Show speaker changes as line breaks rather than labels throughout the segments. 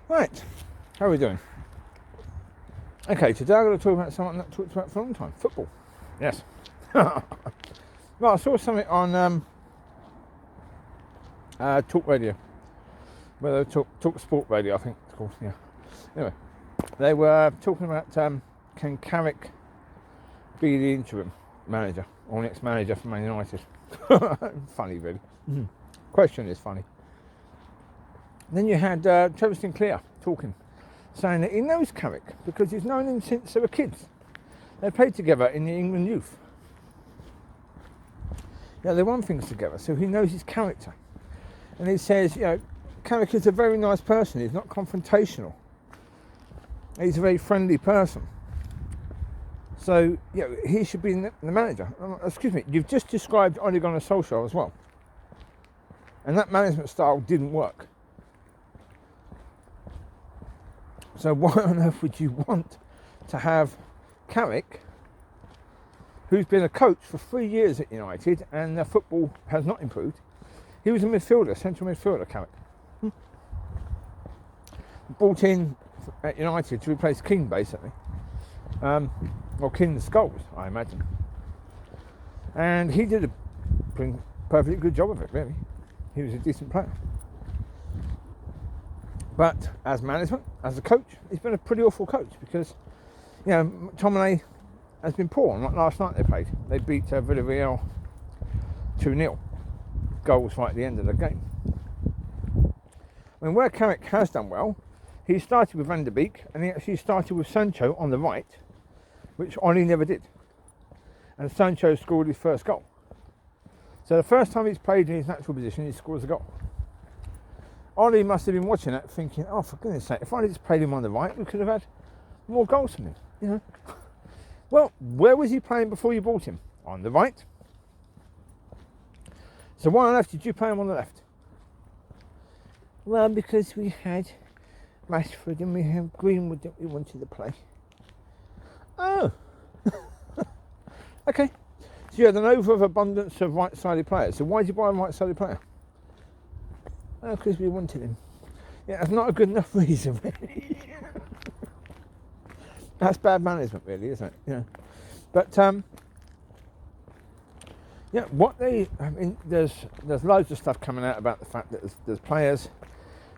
Right, how are we doing? Okay, today I'm going to talk about something I've not talked about for a long time. Football. Yes. Well, I saw something on Talk Radio. Well, Talk Sport Radio, I think it's called, yeah. Anyway, they were talking about can Carrick be the interim manager or next manager for Man United? Funny, really. Question is funny. Then you had Trevor Sinclair talking, saying that he knows Carrick because he's known him since they were kids. They played together in the England youth. Yeah, they won things together, so he knows his character. And he says, you know, Carrick is a very nice person. He's not confrontational. He's a very friendly person. So, you know, he should be the manager. Excuse me, you've just described Ole Gunnar Solskjaer as well. And that management style didn't work. So why on earth would you want to have Carrick, who's been a coach for 3 years at United and their football has not improved? He was a midfielder, central midfielder, Carrick. Brought in at United to replace King, basically. Or King's Skulls, I imagine. And he did a perfectly good job of it, really. He was a decent player. But as management, as a coach, he's been a pretty awful coach because, you know, McTominay has been poor. Like last night they played. They beat Villarreal 2-0. Goals right at the end of the game. I mean, where Carrick has done well, he started with Van der Beek and he actually started with Sancho on the right, which Ole never did. And Sancho scored his first goal. So the first time he's played in his natural position, he scores a goal. Ole must have been watching that thinking, oh, for goodness sake, if I just played him on the right, we could have had more goals from him, you know. Well, where was he playing before you bought him? On the right. So why on earth did you play him on the left? Well, because we had Rashford and we had Greenwood that we wanted to play. Oh. Okay. So you had an overabundance of right-sided players. So why did you buy a right-sided player? Oh, because we wanted him. Yeah, that's not a good enough reason, really. That's bad management, really, isn't it? Yeah. But yeah, I mean, there's loads of stuff coming out about the fact that there's players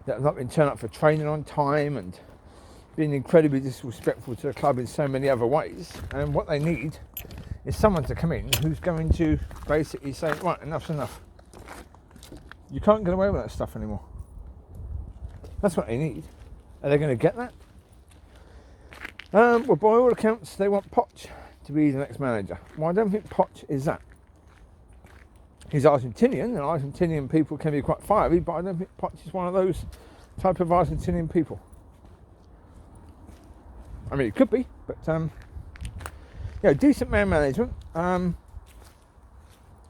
that have not been turning up for training on time and being incredibly disrespectful to the club in so many other ways. And what they need is someone to come in who's going to basically say, right, enough's enough. You can't get away with that stuff anymore. That's what they need. Are they going to get that? Well, by all accounts, they want Poch to be the next manager. Well, I don't think Poch is that. He's Argentinian, and Argentinian people can be quite fiery, but I don't think Poch is one of those type of Argentinian people. I mean, it could be, but yeah, decent man management.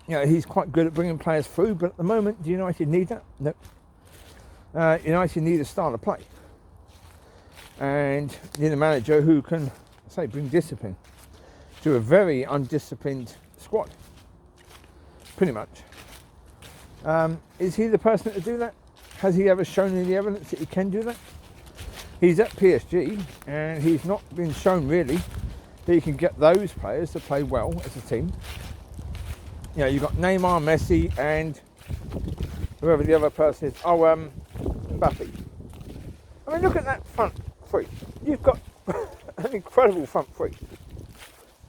You know, he's quite good at bringing players through, but at the moment, do United need that? No. United need a style of play. And you need a manager who can, say, bring discipline to a very undisciplined squad. Pretty much. Is he the person to do that? Has he ever shown any evidence that he can do that? He's at PSG, and he's not been shown, really, that he can get those players to play well as a team. You know, you've got Neymar, Messi, and whoever the other person is. Oh, Mbappe. I mean, look at that front three. You've got an incredible front three.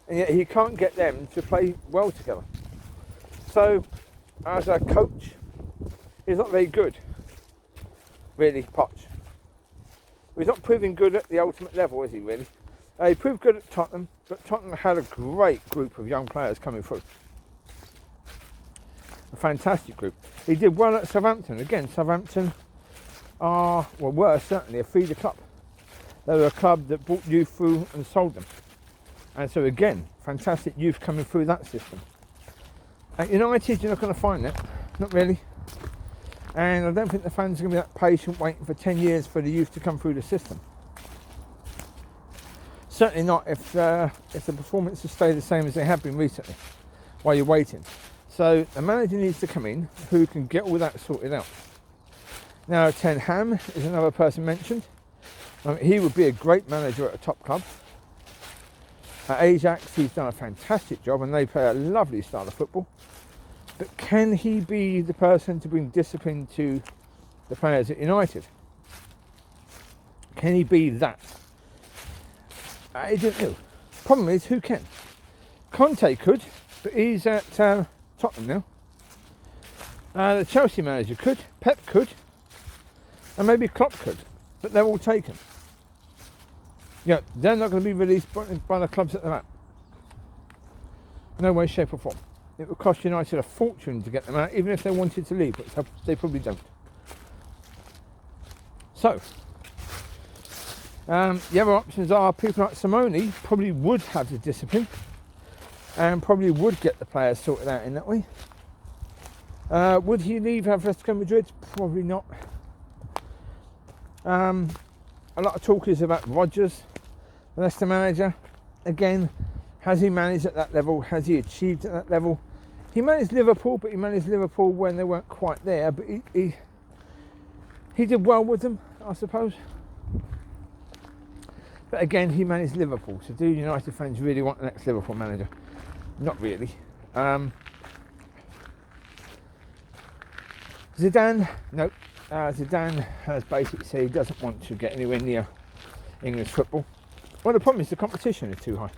And yet he can't get them to play well together. So, as a coach, he's not very good, really, Poch. He's not proving good at the ultimate level, is he, really? He proved good at Tottenham, but Tottenham had a great group of young players coming through. A fantastic group. He did well at Southampton. Again, Southampton were certainly a feeder club. They were a club that brought youth through and sold them. And so again, fantastic youth coming through that system. At United, you're not going to find that. Not really. And I don't think the fans are going to be that patient waiting for 10 years for the youth to come through the system. Certainly not if the performances stay the same as they have been recently while you're waiting. So a manager needs to come in who can get all that sorted out. Now, Ten Ham is another person mentioned. He would be a great manager at a top club. At Ajax, he's done a fantastic job and they play a lovely style of football. But can he be the person to bring discipline to the players at United? Can he be that? I don't know. Problem is, who can? Conte could, but he's at Tottenham now. The Chelsea manager could, Pep could, and maybe Klopp could, but they're all taken. They're not going to be released by the clubs at the back. No way, shape or form. It would cost United a fortune to get them out, even if they wanted to leave, but they probably don't. So, the other options are people like Simone probably would have the discipline and probably would get the players sorted out in that way. Would he leave Atletico Madrid? Probably not. A lot of talk is about Rodgers, the Leicester manager. Again, has he managed at that level? Has he achieved at that level? He managed Liverpool, but he managed Liverpool when they weren't quite there. But he did well with them, I suppose. But again, he managed Liverpool. So do United fans really want the next Liverpool manager? Not really. Zidane, no. Zidane has basically said he doesn't want to get anywhere near English football. Well, the problem is the competition is too high.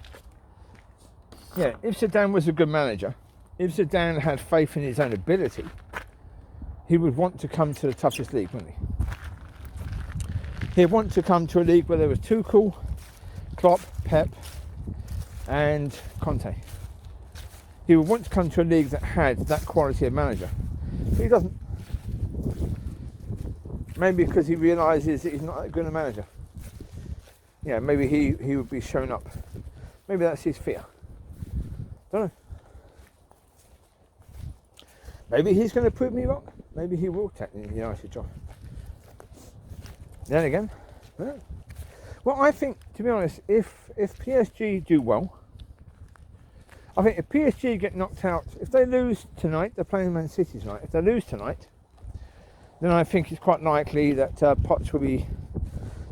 Yeah, if Zidane was a good manager, if Zidane had faith in his own ability, he would want to come to the toughest league, wouldn't he? He'd want to come to a league where there was Tuchel, Klopp, Pep, and Conte. He would want to come to a league that had that quality of manager. But he doesn't. Maybe because he realises that he's not that good a manager. Yeah, maybe he would be shown up. Maybe that's his fear. Don't know. Maybe he's going to prove me wrong. Maybe he will take the United job. Then again, well, I think, to be honest, if PSG do well, I think if PSG get knocked out, if they lose tonight, they're playing Man City tonight. If they lose tonight, then I think it's quite likely that Potts will be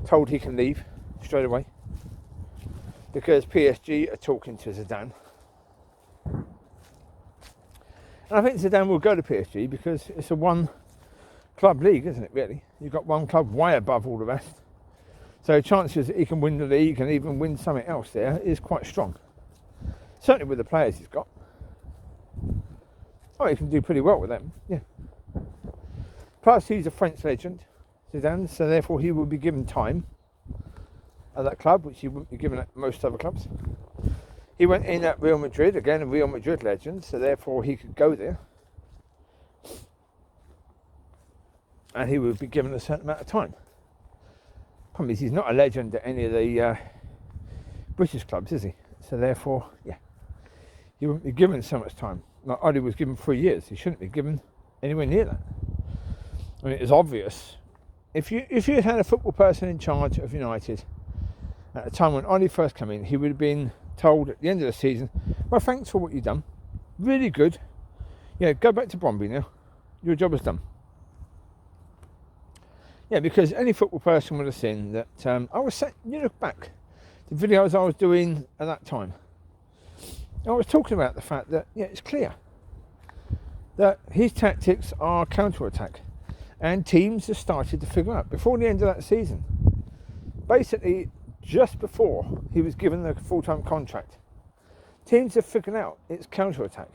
told he can leave straight away, because PSG are talking to Zidane. And I think Zidane will go to PSG because it's a one club league, isn't it, really? You've got one club way above all the rest. So chances that he can win the league and even win something else there is quite strong. Certainly with the players he's got. Oh, he can do pretty well with them, yeah. Plus he's a French legend, Zidane, so therefore he will be given time at that club, which he wouldn't be given at most other clubs. He went in at Real Madrid, again a Real Madrid legend, so therefore he could go there. And he would be given a certain amount of time. Problem is, he's not a legend at any of the British clubs, is he? So therefore, yeah, he wouldn't be given so much time. Like Oli was given 3 years. He shouldn't be given anywhere near that. I mean, it's obvious. If you had a football person in charge of United at the time when Oli first came in, he would have been told at the end of the season, well, thanks for what you've done. Really good. Yeah, go back to Bromby now. Your job is done. Yeah, because any football person would have seen that I was saying, you look back, the videos I was doing at that time, I was talking about the fact that, yeah, it's clear that his tactics are counter-attack, and teams have started to figure out before the end of that season, basically just before he was given the full-time contract, teams have figured out it's counter-attack.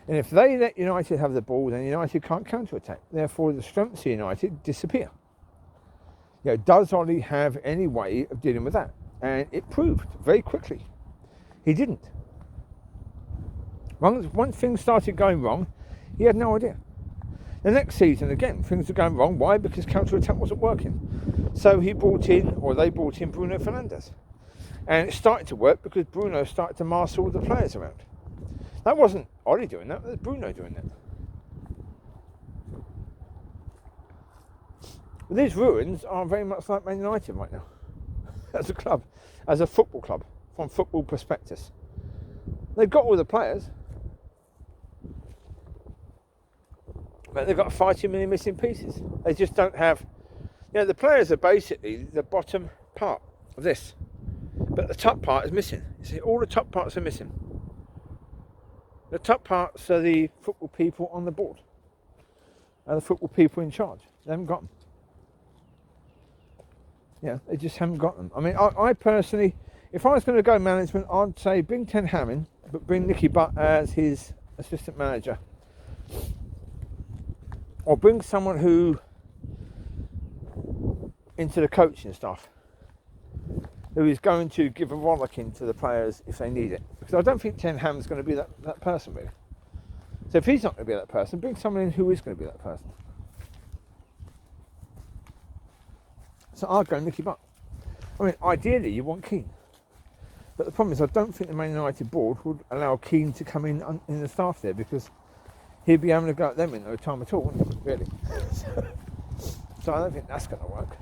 And if they let United have the ball, then United can't counter-attack. Therefore, the strengths of United disappear. You know, does Oli have any way of dealing with that? And it proved very quickly he didn't. Once things started going wrong, he had no idea. The next season, again, things were going wrong. Why? Because counter-attack wasn't working. So they brought in Bruno Fernandes. And it started to work because Bruno started to master all the players around. That wasn't Oli doing that, was Bruno doing that. But these ruins are very much like Man United right now. As a club, as a football club, from football perspectives. They've got all the players, but they've got far too many missing pieces. They just don't have Yeah, the players are basically the bottom part of this, but the top part is missing. You see, all the top parts are missing. The top parts are the football people on the board, and the football people in charge. They haven't got them. Yeah, they just haven't got them. I mean, I personally, if I was going to go management, I'd say bring Ten Ham in, but bring Nicky Butt as his assistant manager, or bring someone who into the coaching stuff, who is going to give a rollicking to the players if they need it. Because I don't think Ten Ham's going to be that person, really. So if he's not going to be that person, bring someone in who is going to be that person. So I'd go Nicky Butt. I mean, ideally you want Keane. But the problem is I don't think the Man United board would allow Keane to come in the staff there, because he'd be able to go at them in no time at all, wouldn't he, really? So I don't think that's going to work.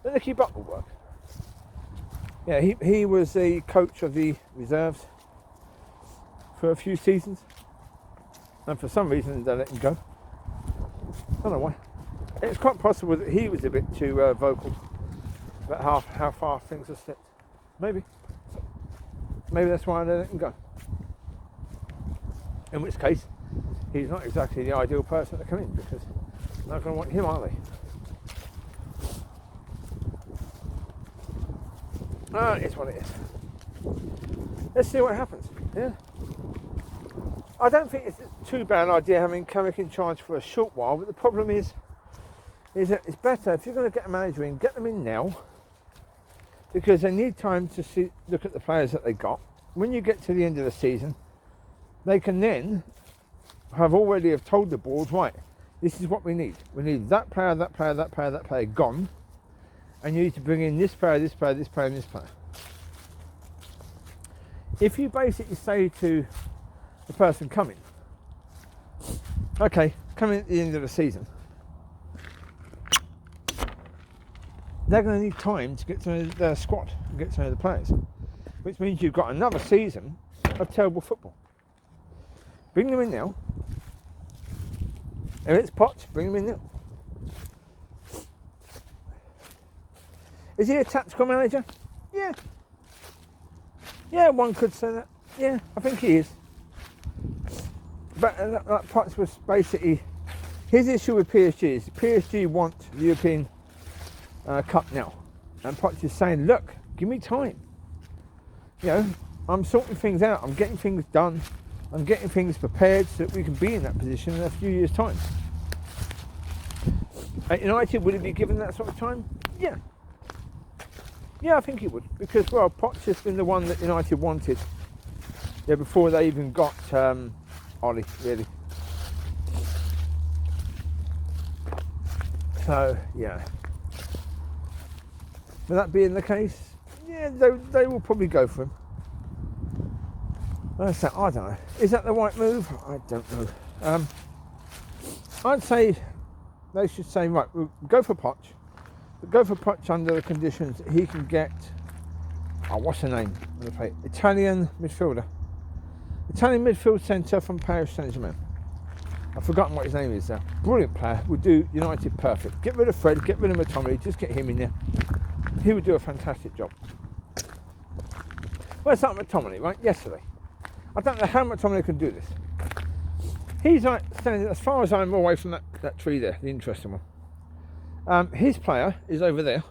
But Nicky Butt will work. Yeah, he was the coach of the reserves for a few seasons, and for some reason they let him go. I don't know why. It's quite possible that he was a bit too vocal about how far things have slipped. Maybe that's why they let him go. In which case, he's not exactly the ideal person to come in, because they're not going to want him, are they? It's what it is. Let's see what happens. Yeah. I don't think it's too bad an idea having Carrick in charge for a short while, but the problem is that it's better if you're going to get a manager in, get them in now, because they need time to look at the players that they got. When you get to the end of the season, they can then have told the board, right, this is what we need. We need that player, that player, that player, that player gone. And you need to bring in this player, this player, this player, and this player. If you basically say to the person coming, okay, come in at the end of the season, they're going to need time to get to know their squad, and get to know the players, which means you've got another season of terrible football. Bring them in now. If it's Potts, bring them in now. Is he a tactical manager? Yeah. Yeah, one could say that. Yeah, I think he is. But Potts was basically, his issue with PSG is PSG want the European Cup now. And Potts is saying, look, give me time. You know, I'm sorting things out. I'm getting things done. I'm getting things prepared so that we can be in that position in a few years' time. At United, would he be given that sort of time? Yeah. Yeah, I think he would, because, well, Potts has been the one that United wanted, yeah, before they even got Ollie, really. So, yeah. With that being the case, yeah, they will probably go for him. I don't know. Is that the right move? I don't know. I'd say they should say, right, we'll go for Potts. But go for Potts under the conditions that he can get, what's the name? Italian midfielder. Italian midfield centre from Paris Saint-Germain. I've forgotten what his name is now. Brilliant player. Would do United perfect. Get rid of Fred, get rid of McTominay, just get him in there. He would do a fantastic job. Well, it's like McTominay, right? Yesterday. I don't know how McTominay can do this. He's like standing as far as I'm away from that tree there, the interesting one. His player is over there.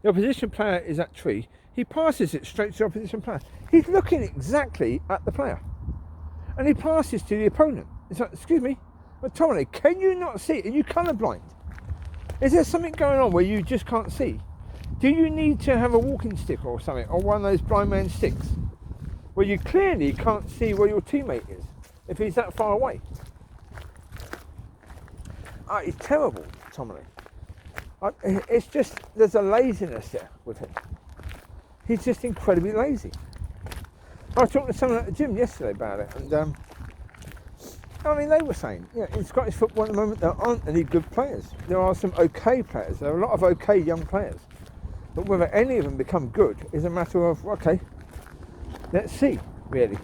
The opposition player is that tree. He passes it straight to the opposition player. He's looking exactly at the player. And he passes to the opponent. It's like, excuse me, McTominay, can you not see it? Are you colourblind? Is there something going on where you just can't see? Do you need to have a walking stick or something, or one of those blind man sticks, where you clearly can't see where your teammate is if he's that far away? He's terrible, McTominay. It's just, there's a laziness there with him. He's just incredibly lazy. I was talking to someone at the gym yesterday about it, and I mean, they were saying, in Scottish football at the moment, there aren't any good players. There are some okay players. There are a lot of okay young players. But whether any of them become good is a matter of, okay, let's see, really.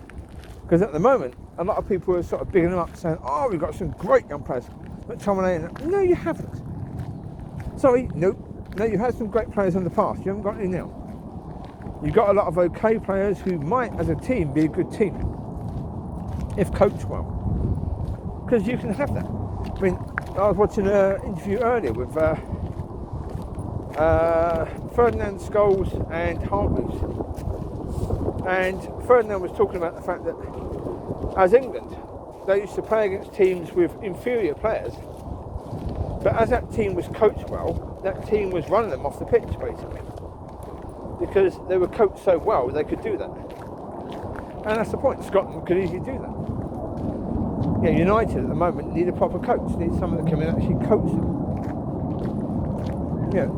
Because at the moment, a lot of people are sort of bigging them up, saying, oh, we've got some great young players. But McTominay, no, you haven't. Sorry, nope. No, you've had some great players in the past. You haven't got any now. You've got a lot of okay players who might, as a team, be a good team if coached well. Because you can have that. I mean, I was watching an interview earlier with Ferdinand, Scholes and Hargreaves. And Ferdinand was talking about the fact that as England, they used to play against teams with inferior players, but as that team was coached well, that team was running them off the pitch basically, because they were coached so well they could do that. And that's the point. Scotland could easily do that. Yeah, United at the moment need a proper coach, need someone that can actually coach them. Yeah.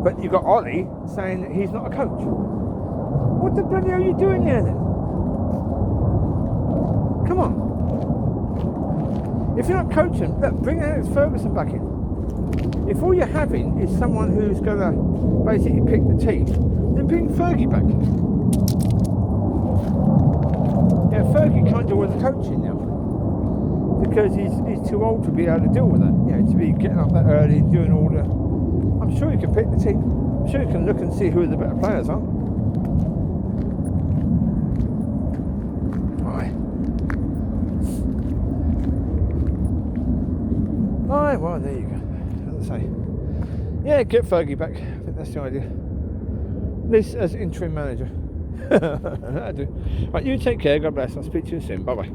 But you've got Ollie saying that he's not a coach. What the bloody hell are you doing there then? Come on. If you're not coaching, look, bring Alex Ferguson back in. If all you're having is someone who's going to basically pick the team, then bring Fergie back. Yeah, Fergie can't do all the coaching now because he's too old to be able to deal with that. You know, to be getting up that early and doing all the. I'm sure he can pick the team. I'm sure he can look and see who the better players are. Alright, well, there you go. As I say, yeah, get Fergie back. I think that's the idea. At least as interim manager. I do. Right, you take care. God bless. I'll speak to you soon. Bye bye.